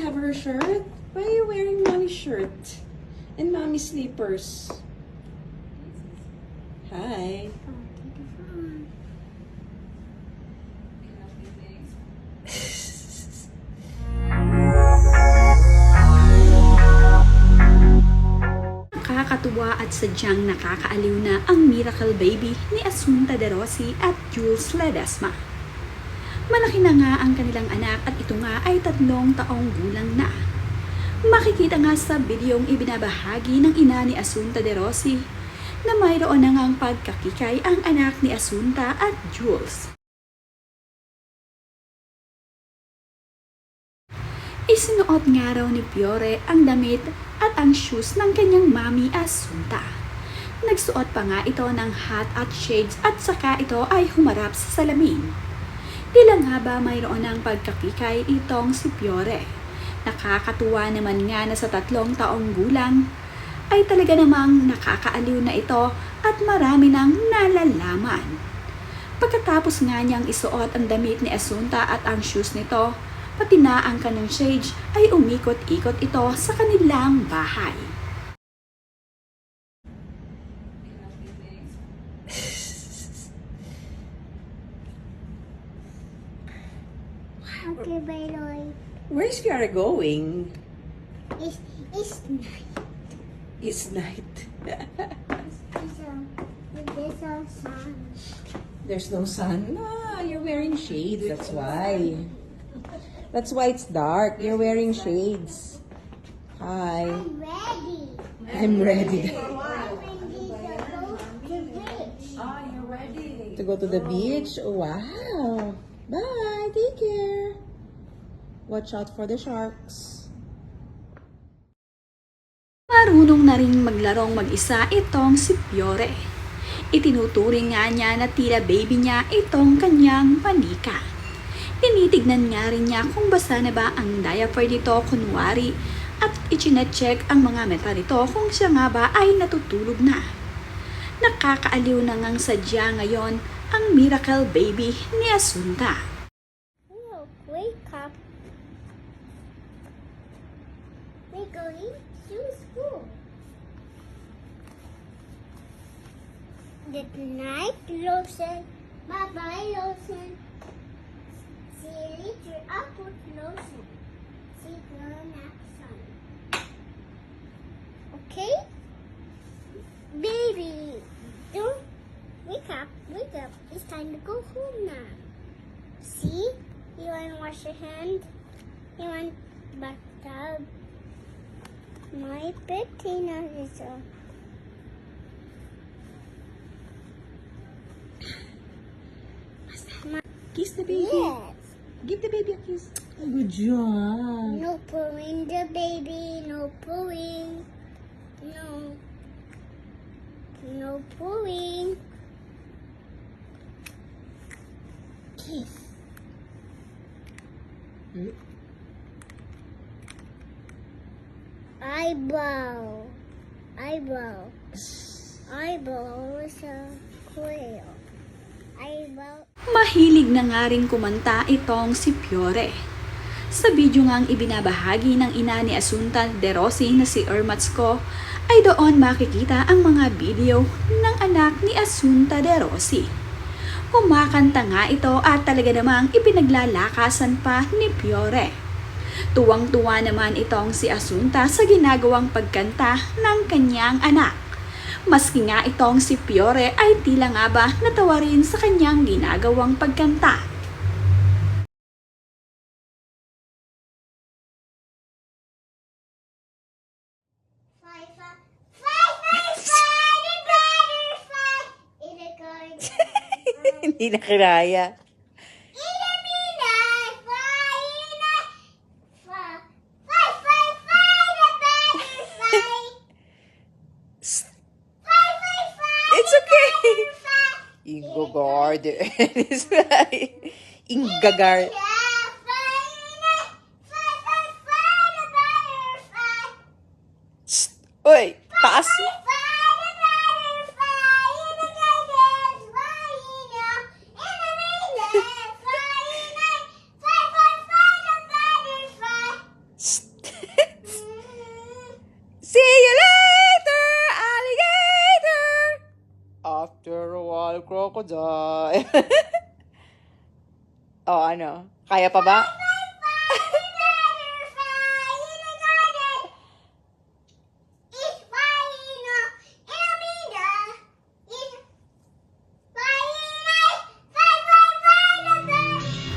have her shirt? Why are you wearing mommy's shirt? And mommy's slippers? Hi. Nakakatuwa at sadyang nakakaaliw na ang miracle baby ni Asunta De Rossi at Jules Ledesma. Malaki na nga ang kanilang anak at ito nga ay 3 taong gulang na. Makikita nga sa videong ibinabahagi ng ina ni Asunta De Rossi na mayroon na ngang pagkakikay ang anak ni Asunta at Jules. Isinuot nga raw ni Fiore ang damit at ang shoes ng kanyang mami Asunta. Nagsuot pa nga ito ng hat at shades at saka ito ay humarap sa salamin. Tila nga ba mayroon ng pagkakikay itong si Fiore. Nakakatuwa naman nga na sa 3 taong gulang ay talaga namang nakakaaliw na ito at marami nang nalalaman. Pagkatapos nga niyang isuot ang damit ni Asunta at ang shoes nito, pati na ang kanyang shades ay umikot-ikot ito sa kanilang bahay. Okay, Bayloy. Where's Fiora going? It's night. It's night. There's a sun. There's no sun. Ah, you're wearing shades. That's why. That's why it's dark. You're wearing shades. Hi. I'm ready. I'm ready. I'm ready to go to the beach. To go to the beach? Wow. Bye. Take care. Watch out for the sharks. Marunong na rin maglarong mag-isa itong si Fiore. Itinuturing nga niya na tila baby niya itong kanyang panika. Tinitignan nga rin niya kung basa na ba ang diaper nito kunwari at ichinecheck ang mga mata nito kung siya nga ba ay natutulog na. Nakakaaliw na ngang sadya ngayon ang miracle baby ni Asunta. Look, wake up. We're going to school. Good night, lotion. Bye-bye, lotion. See you later. I'll put lotion. See you next time. Okay? Baby, don't wake up. Wake up. It's time to go home now. See? You want to wash your hand? You want bathtub? My patina is on. Kiss the baby. Yes. Give the baby a kiss. Good job. No pulling the baby. No pulling. No. No pulling. Kiss. Eyebrow. Eyebrow. Eyebrow is a quail. Eyebrow. Mahilig na nga rin kumanta itong si Fiore. Sa video ngang ibinabahagi ng ina ni Asunta De Rossi na si Ermatsko, ay doon makikita ang mga video ng anak ni Asunta De Rossi. Kumakanta nga ito at talaga namang ipinaglalakasan pa ni Fiore. Tuwang-tuwa naman itong si Asunta sa ginagawang pagkanta ng kanyang anak. Maski nga itong si Fiore ay tila nga ba natawa rin sa kanyang ginagawang pagkanta. Five, five, five, five, five, the butterfly in the garden. Hindi na kiraya. In the midnight, fly in the five, five, five, five, the butterfly. Five, five, five, It's okay. butterfly. Ingogard. It's right. Ingagar. Yeah, fly in the five, five, five, the butterfly. Uy, taas. Five, five, the butterfly in the garden. Fly in the midnight, fly in the five, five, five, the butterfly. crocodile. Oh, ano? Kaya pa ba?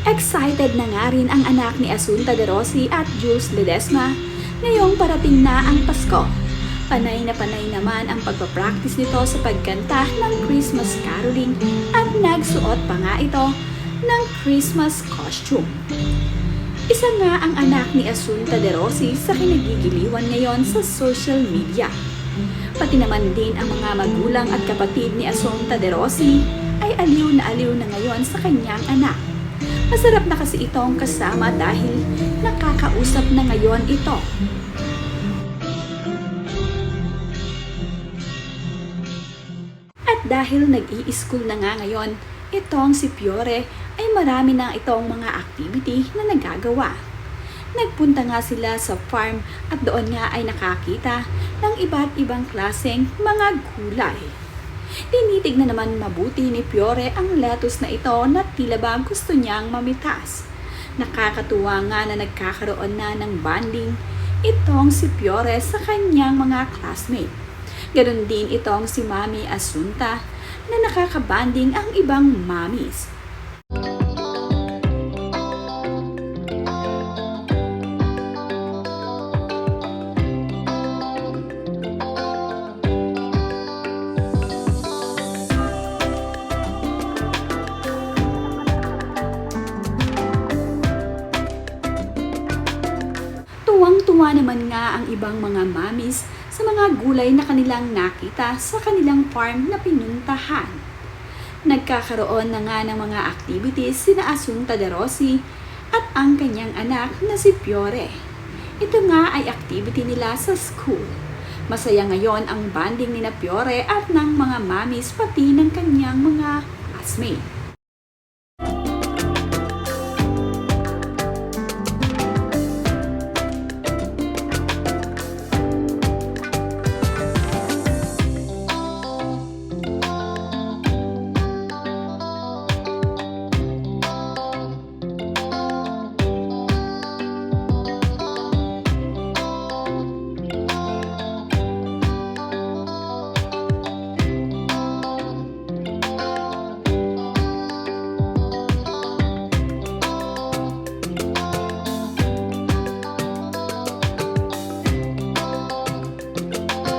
Excited na nga rin ang anak ni Asunta De Rossi at Jules Ledesma ngayong parating na ang Pasko. Panay na panay naman ang pagpapractice nito sa pagkanta ng Christmas caroling at nagsuot pa nga ito ng Christmas costume. Isa nga ang anak ni Asunta De Rossi sa kinagigiliwan ngayon sa social media. Pati naman din ang mga magulang at kapatid ni Asunta De Rossi ay aliw na ngayon sa kanyang anak. Masarap na kasi itong kasama dahil nakakausap na ngayon ito. At dahil nag-i-school na nga ngayon, itong si Fiore ay marami na itong mga activity na nagagawa. Nagpunta nga sila sa farm at doon nga ay nakakita ng iba't ibang klaseng mga gulay. Tinitignan naman mabuti ni Fiore ang lettuce na ito na tila ba gusto niyang mamitas. Nakakatuwa nga na nagkakaroon na ng bonding itong si Fiore sa kanyang mga classmate. Ganon din itong si Mami Asunta na nakakabanding ang ibang mommies. Tuwang-tuwa naman nga ang ibang mga mommies sa mga gulay na kanilang nakita sa kanilang farm na pinuntahan. Nagkakaroon na nga ng mga activities sina Asunta De Rossi at ang kanyang anak na si Fiore. Ito nga ay activity nila sa school. Masaya ngayon ang bonding ni na Fiore at ng mga mommies pati ng kanyang mga classmates.